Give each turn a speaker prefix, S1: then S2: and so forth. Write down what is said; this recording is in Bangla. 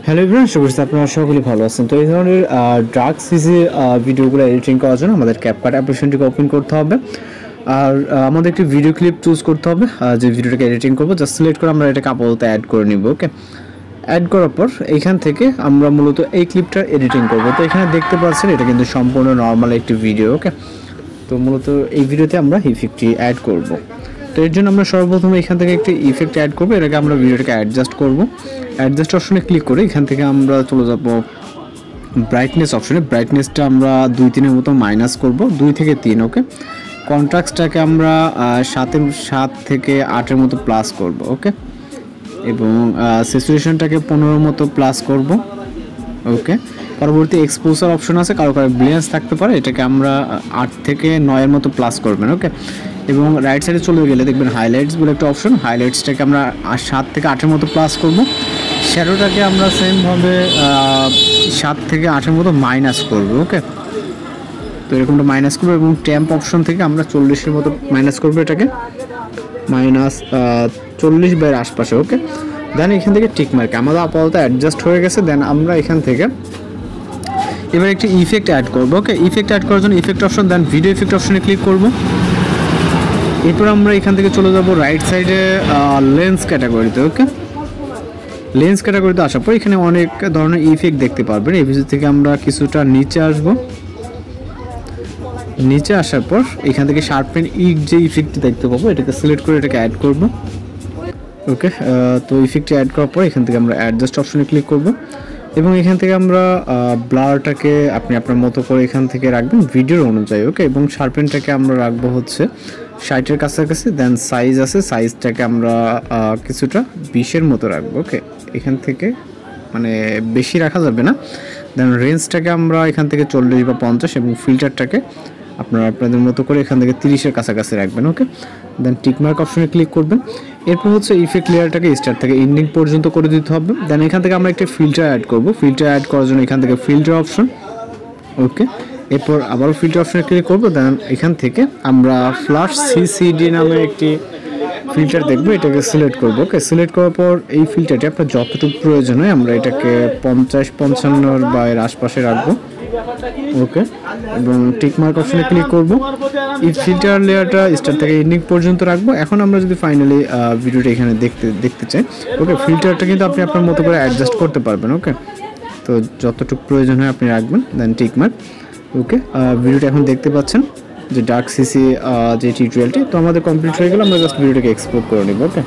S1: হ্যালো এভরিওয়ান, শুভ সকাল। আপনারা সকলেই ভালো আছেন। তো এই ধরনের ডার্ক সিজি ভিডিওগুলো এডিটিং করার জন্য আমাদের ক্যাপকাট অ্যাপ্লিকেশনটিকে ওপেন করতে হবে। আর আমাদের একটি ভিডিও ক্লিপ চুজ করতে হবে, যে ভিডিওটাকে এডিটিং করবো। জাস্ট সিলেক্ট করে আমরা এটাকে আপাতত অ্যাড করে নিব। ওকে, অ্যাড করার পর এইখান থেকে আমরা মূলত এই ক্লিপটা এডিটিং করব। তো এখানে দেখতে পাচ্ছেন এটা কিন্তু সম্পূর্ণ নর্মাল একটি ভিডিও। ওকে, তো মূলত এই ভিডিওতে আমরা ইফেক্টটি অ্যাড করব। তো এর জন্য আমরা সর্বপ্রথম এখান থেকে একটি ইফেক্ট অ্যাড করবো। এটাকে আমরা ভিডিওটাকে অ্যাডজাস্ট করব। অ্যাডজাস্ট অপশনে ক্লিক করে এখান থেকে আমরা চলে যাব ব্রাইটনেস অপশনে। ব্রাইটনেসটা আমরা 2-3 মতো মাইনাস করব, 2 থেকে 3। ওকে, কন্ট্রাস্টটাকে আমরা 7 থেকে 8 মতো প্লাস করব। ওকে, এবং স্যাচুরেশনটাকে 15 মতো প্লাস করব। ওকে, পরবর্তী এক্সপোজার অপশন আছে, কারো ব্লিয়ান্স থাকতে পারে, এটাকে আমরা 8 থেকে 9 মতো প্লাস করবেন। ওকে, এবং রাইট সাইডে চলে গেলে দেখবেন হাইলাইটস বলে একটা অপশন, হাইলাইটসটাকে আমরা 7 থেকে 8 মতো প্লাস করব। শ্যাডোটাকে আমরা সেমভাবে 7 থেকে 8 মতো মাইনাস করব। ওকে, তো এরকমটা মাইনাস করবো এবং ট্যাম্প অপশন থেকে আমরা 40 মতো মাইনাস করবো, এটাকে মাইনাস 40 আশপাশে। ওকে, দেন এখান থেকে টিক মার্ক আমাদের আপাতত অ্যাডজাস্ট হয়ে গেছে। দেন আমরা এখান থেকে এবার একটি ইফেক্ট অ্যাড করবো। ওকে, ইফেক্ট অ্যাড করার জন্য ইফেক্ট অপশন, দেন ভিডিও ইফেক্ট অপশনে ক্লিক করব। এরপর আমরা এখান থেকে চলে যাব রাইট সাইডে লেন্স ক্যাটাগরিতে। ওকে, লেন্স ক্যাটাগরিতে আসার পর এখানে অনেক ধরনের ইফেক্ট দেখতে পারবেন। এই ভিডিও থেকে আমরা কিছুটা নিচে আসব। নিচে আসার পর এখান থেকে শার্পেন ইক যে ইফেক্টটি দেখতে পাবো, এটাকে সিলেক্ট করে এটাকে অ্যাড করব। ওকে, তো ইফেক্টটি অ্যাড করার পর এখান থেকে আমরা অ্যাডজাস্ট অপশনে ক্লিক করব এবং এখান থেকে আমরা ব্লারটাকে আপনি আপনার মতো করে এখান থেকে রাখবেন ভিডিওর অনুযায়ী। ওকে, এবং শার্পেনটাকে আমরা রাখবো হচ্ছে 60-এর কাছাকাছি। দেন সাইজ আছে, সাইজটাকে আমরা কিছুটা 20-এর মতো রাখবো। ওকে, এখান থেকে মানে বেশি রাখা যাবে না। দেন রেঞ্জটাকে আমরা এখান থেকে 40 বা 50 এবং ফিল্টারটাকে আপনারা আপনাদের মতো করে এখান থেকে 30-এর কাছাকাছি রাখবেন। ওকে, দেন টিকমার্ক অপশনে ক্লিক করবেন। এরপর হচ্ছে ইফেক্ট লেয়ারটাকে স্টার্ট থেকে এন্ডিং পর্যন্ত করে দিতে হবে। দেন এখান থেকে আমরা একটা ফিল্টার অ্যাড করব। ফিল্টার অ্যাড করার জন্য এখান থেকে ফিল্টার অপশন। ওকে, এরপর আবারও ফিল্টার অপশনে ক্লিক করব। দেন এখান থেকে আমরা ফ্ল্যাশ সিসিডি নামে একটি ফিল্টার দেখবো, এটাকে সিলেক্ট করব। ওকে, সিলেক্ট করার পর এই ফিল্টারটি আপনার যতটুকু প্রয়োজন হয় আমরা এটাকে 50-55 বা এর আশপাশে রাখবো। ওকে, এবং টিকমার্ক অপশনে ক্লিক করব। এই ফিল্টার লেয়ারটা স্টার্ট থেকে এন্ডিং পর্যন্ত রাখবো। এখন আমরা যদি ফাইনালি ভিডিওটা এখানে দেখতে চাই, ওকে, ফিল্টারটা কিন্তু আপনি আপনার মতো করে অ্যাডজাস্ট করতে পারবেন। ওকে, তো যতটুকু প্রয়োজন হয় আপনি রাখবেন। দেন টিকমার্ক। ওকে, ভিডিওটা এখন দেখতে পাচ্ছেন যে ডার্ক সিসি যে টিউটোরিয়ালটি তো আমাদের কমপ্লিট হয়ে গেল। আমরা জাস্ট ভিডিওটাকে এক্সপোর্ট করে নেব। ওকে।